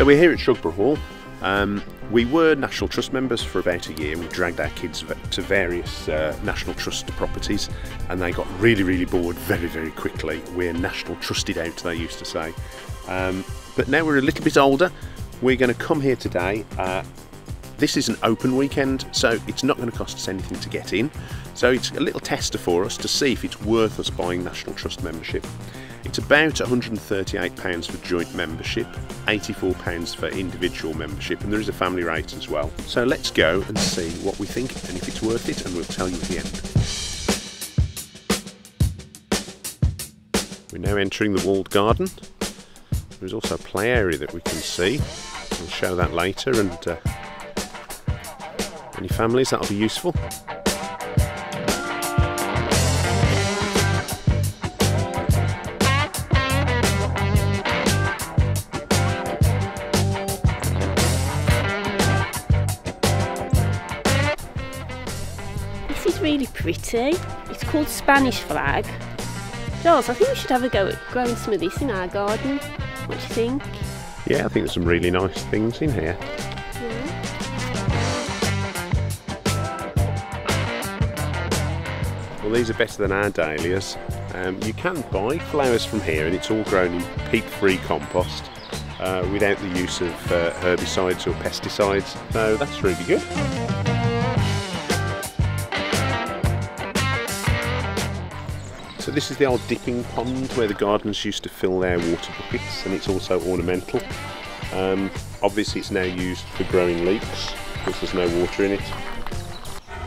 So we're here at Shugborough Hall. We were National Trust members for about a year. We dragged our kids to various National Trust properties and they got really bored very quickly. We're National Trusted out, they used to say. But now we're a little bit older. We're going to come here today. This is an open weekend, so it's not going to cost us anything to get in. So it's a little tester for us to see if it's worth us buying National Trust membership. It's about £138 for joint membership, £84 for individual membership, and there is a family rate as well. So let's go and see what we think and if it's worth it, and we'll tell you at the end. We're now entering the walled garden. There's also a play area that we can see. We'll show that later, and any families, that'll be useful. This is really pretty. It's called Spanish flag. Giles, I think we should have a go at growing some of this in our garden. What do you think? Yeah, I think there's some really nice things in here. Yeah. Well, these are better than our dahlias. You can buy flowers from here and it's all grown in peat-free compost without the use of herbicides or pesticides, so that's really good. So this is the old dipping pond where the gardeners used to fill their water buckets, and it's also ornamental. Obviously it's now used for growing leeks because there's no water in it.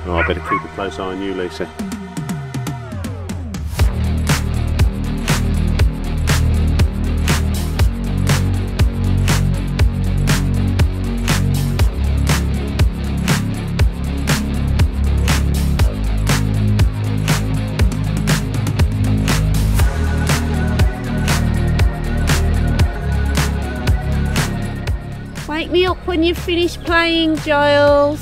Oh, I better keep a close eye on you, Lisa. Wake me up when you've finished playing, Giles.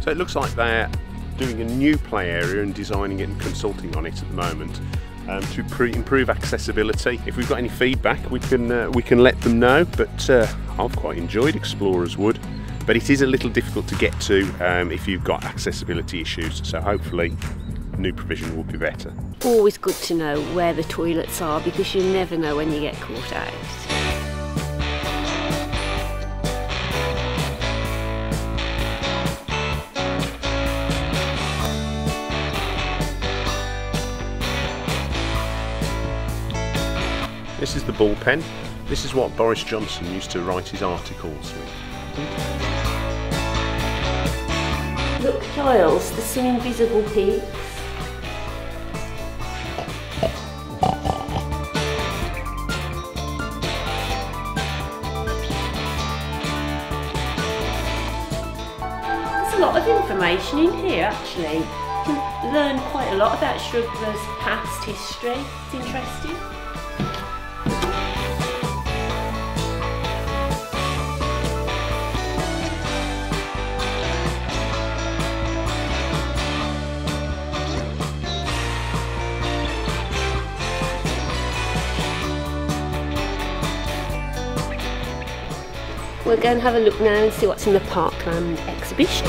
So it looks like they're doing a new play area and designing it and consulting on it at the moment. To improve accessibility. If we've got any feedback, we can let them know. But I've quite enjoyed Explorers Wood, but it is a little difficult to get to if you've got accessibility issues. So hopefully, new provision will be better. Always good to know where the toilets are because you never know when you get caught out. This is the ball pen. This is what Boris Johnson used to write his articles with. Look, Giles, there's some invisible pigs. There's a lot of information in here, actually. You can learn quite a lot about Shugborough's past history. It's interesting. We're going to have a look now and see what's in the Parkland exhibition.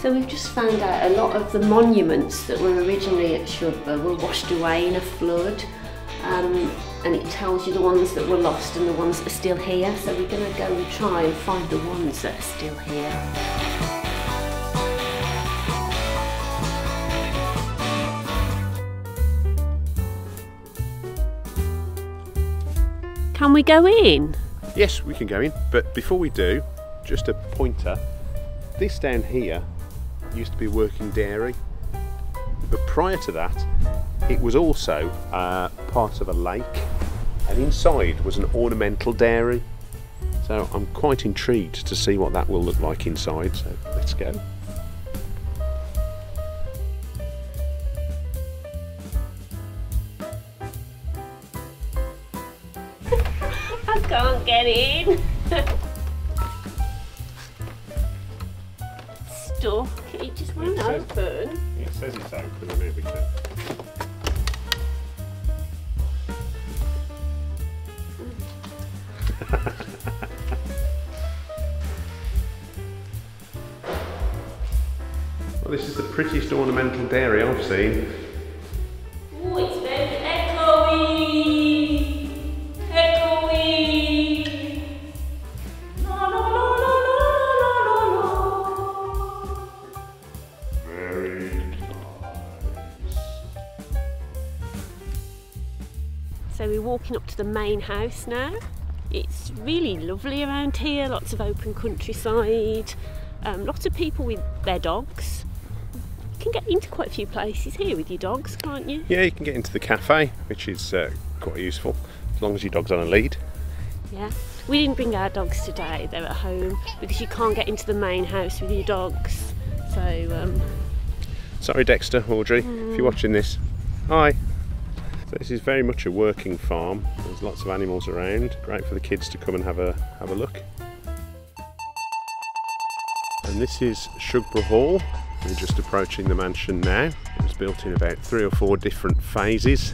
So we've just found out a lot of the monuments that were originally at Shugborough were washed away in a flood, and it tells you the ones that were lost and the ones that are still here. So we're going to go and try and find the ones that are still here. Can we go in? Yes, we can go in, but before we do, just a pointer. This down here used to be a working dairy, but prior to that it was also part of a lake, and inside was an ornamental dairy. So So I'm quite intrigued to see what that will look like inside, so let's go. I can't get in. Stuck. It just won't open. It says it's open, and here we go. Well, this is the prettiest ornamental dairy I've seen. Oh, it's very echoey. Echoey. La, la, la, la, la, la, la. Very nice. So we're walking up to the main house now. It's really lovely around here, lots of open countryside, lots of people with their dogs. You can get into quite a few places here with your dogs, can't you? Yeah, you can get into the cafe, which is quite useful, as long as your dog's on a lead. Yeah. We didn't bring our dogs today, they're at home, because you can't get into the main house with your dogs. So, Sorry Dexter, Audrey, if you're watching this. Hi. So this is very much a working farm. There's lots of animals around. Great for the kids to come and have a look. And this is Shugborough Hall. We're just approaching the mansion now. It was built in about 3 or 4 different phases.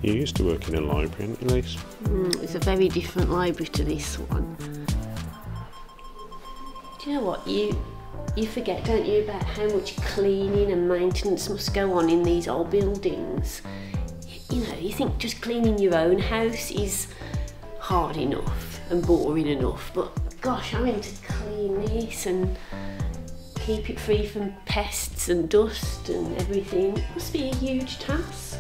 You used to work in a library, hadn't you, Lise? It's a very different library to this one. Do you know what? You forget, don't you, about how much cleaning and maintenance must go on in these old buildings. You know, you think just cleaning your own house is hard enough and boring enough, but gosh, having to clean this and keep it free from pests and dust and everything must be a huge task.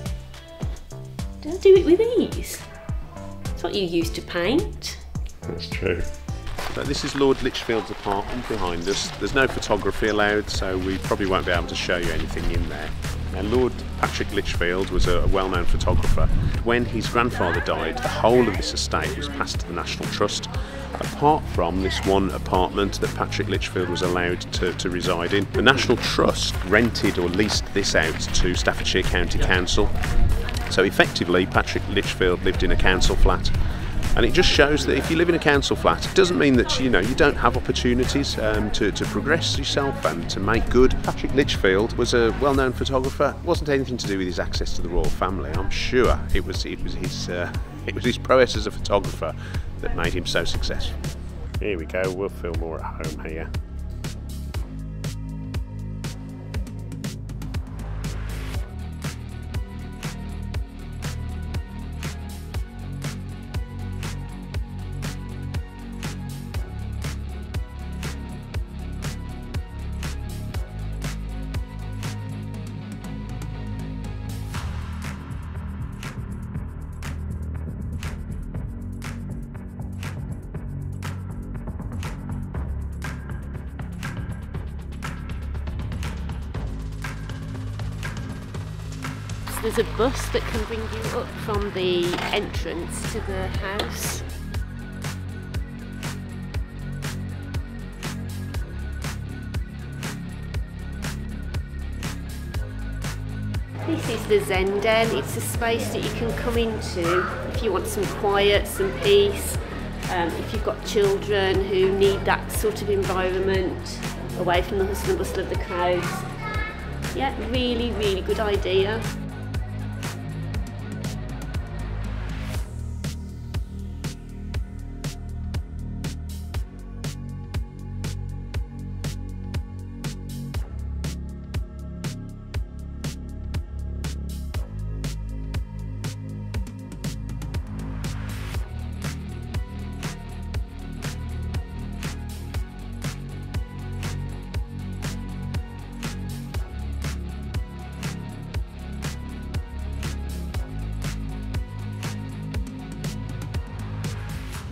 Don't do it with ease. It's what you used to paint. That's true. So this is Lord Lichfield's apartment behind us. There's no photography allowed, so we probably won't be able to show you anything in there. Now, Lord Patrick Lichfield was a well-known photographer. When his grandfather died, the whole of this estate was passed to the National Trust, apart from this one apartment that Patrick Lichfield was allowed to reside in. The National Trust rented or leased this out to Staffordshire County Council. So effectively, Patrick Lichfield lived in a council flat, and it just shows that if you live in a council flat, it doesn't mean that you don't have opportunities to progress yourself and to make good. Patrick Lichfield was a well-known photographer. It wasn't anything to do with his access to the royal family. I'm sure it was his prowess as a photographer that made him so successful. Here we go. We'll feel more at home here. There's a bus that can bring you up from the entrance to the house. This is the Zen Den. It's a space that you can come into if you want some quiet, some peace. If you've got children who need that sort of environment away from the hustle and bustle of the crowds. Yeah, really, really good idea.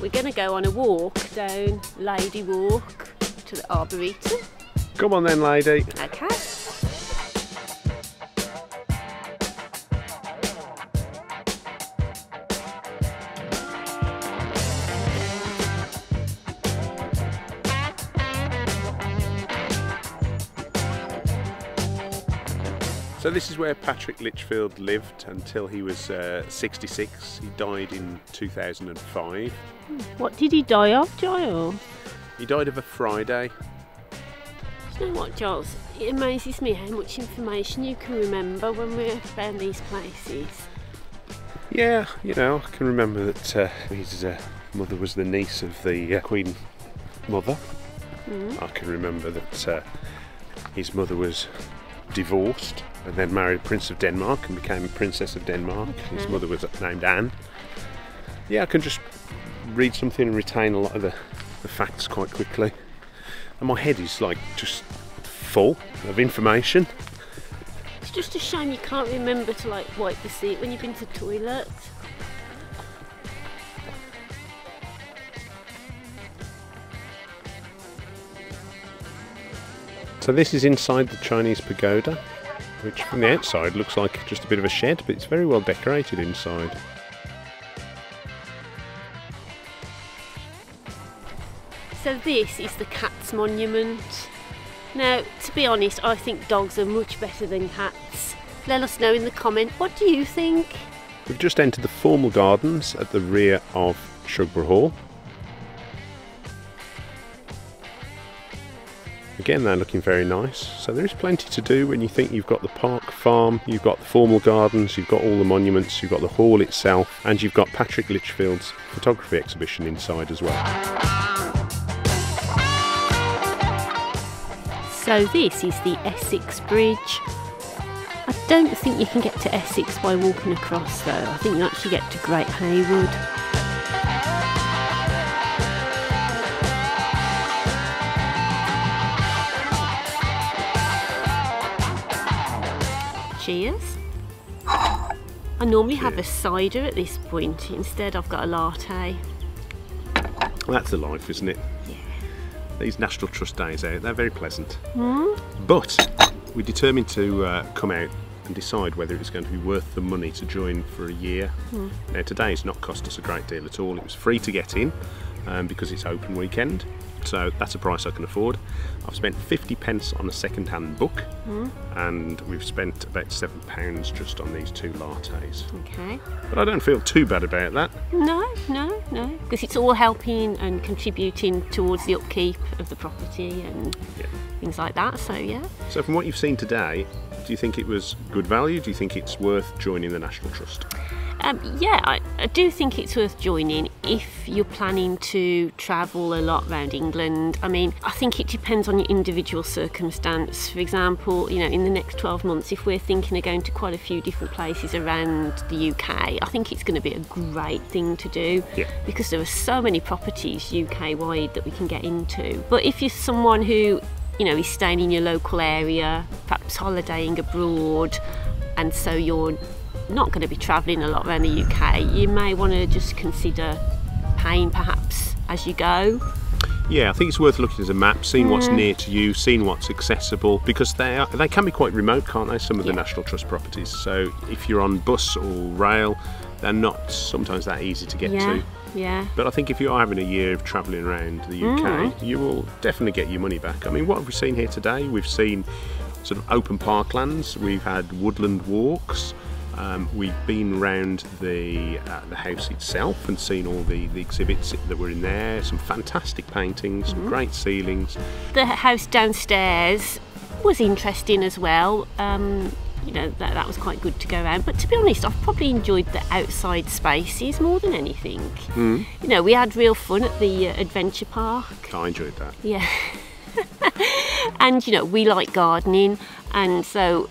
we're going to go on a walk down Lady Walk to the Arboretum. Come on then, lady. Okay. So this is where Patrick Litchfield lived until he was 66. He died in 2005. What did he die of, Giles? He died of a Friday. You know what, Giles? It amazes me how much information you can remember when we're around these places. Yeah, you know, I can remember that his mother was the niece of the Queen Mother. I can remember that his mother was divorced and then married a Prince of Denmark and became a Princess of Denmark. His mother was named Anne. Yeah, I can just read something and retain a lot of the facts quite quickly. And my head is like just full of information. It's just a shame you can't remember to like wipe the seat when you've been to the toilet. So this is inside the Chinese pagoda, which from the outside looks like just a bit of a shed, but it's very well decorated inside. So this is the Cats Monument. Now, to be honest, I think dogs are much better than cats. Let us know in the comment, what do you think? We've just entered the formal gardens at the rear of Shugborough Hall. Again, they're looking very nice. So there is plenty to do when you think you've got the park farm, you've got the formal gardens, you've got all the monuments, you've got the hall itself, and you've got Patrick Litchfield's photography exhibition inside as well. So this is the Essex Bridge. I don't think you can get to Essex by walking across though. I think you actually get to Great Haywood. Cheers. I normally have a cider at this point. Instead I've got a latte. Well, that's the life, isn't it? Yeah. These National Trust days out, they're very pleasant. But we determined to come out and decide whether it was going to be worth the money to join for a year. Now today's not cost us a great deal at all. It was free to get in because it's open weekend. So that's a price I can afford. I've spent 50p on a second-hand book and we've spent about £7 just on these two lattes. Okay. But I don't feel too bad about that. No, because it's all helping and contributing towards the upkeep of the property and things like that, so yeah. So from what you've seen today, do you think it was good value? Do you think it's worth joining the National Trust? Yeah, I do think it's worth joining if you're planning to travel a lot around England. I mean, I think it depends on your individual circumstance. For example, you know, in the next 12 months, if we're thinking of going to quite a few different places around the UK, I think it's going to be a great thing to do because there are so many properties UK-wide that we can get into. But if you're someone who, you know, is staying in your local area, perhaps holidaying abroad, and so you're not going to be travelling a lot around the UK, you may want to just consider paying perhaps as you go. Yeah, I think it's worth looking at a map, seeing what's near to you, seeing what's accessible, because they can be quite remote, can't they, some of the National Trust properties. So if you're on bus or rail, they're not sometimes that easy to get to. Yeah. But I think if you are having a year of travelling around the UK, you will definitely get your money back. I mean, what have we seen here today? We've seen sort of open parklands, we've had woodland walks, we've been round the house itself and seen all the exhibits that were in there, some fantastic paintings, some great ceilings. The house downstairs was interesting as well. You know, that was quite good to go around, but to be honest, I've probably enjoyed the outside spaces more than anything. You know, we had real fun at the adventure park. I enjoyed that. Yeah. And you know, we like gardening, And so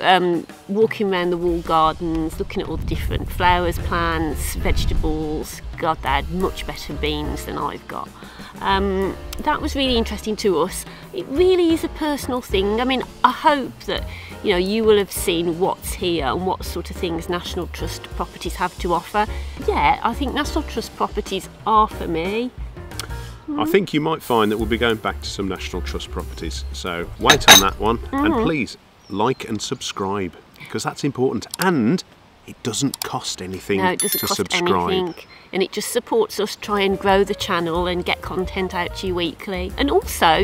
walking around the wall gardens, looking at all the different flowers, plants, vegetables, God, they had much better beans than I've got. That was really interesting to us. It really is a personal thing. I mean, I hope that you will have seen what's here and what sort of things National Trust properties have to offer. Yeah, I think National Trust properties are for me. I think you might find that we'll be going back to some National Trust properties. So wait on that one, and please like and subscribe, because that's important. And it doesn't cost anything to subscribe. Anything, and it just supports us try and grow the channel and get content out to you weekly. And also,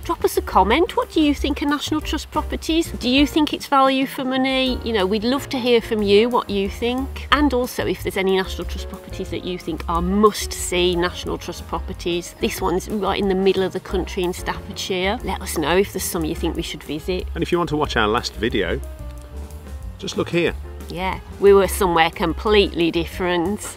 drop us a comment. What do you think of National Trust properties? Do you think it's value for money? We'd love to hear from you what you think. And also, if there's any National Trust properties that you think are must-see National Trust properties, this one's right in the middle of the country in Staffordshire. Let us know if there's some you think we should visit. And if you want to watch our last video, just look here. Yeah, we were somewhere completely different.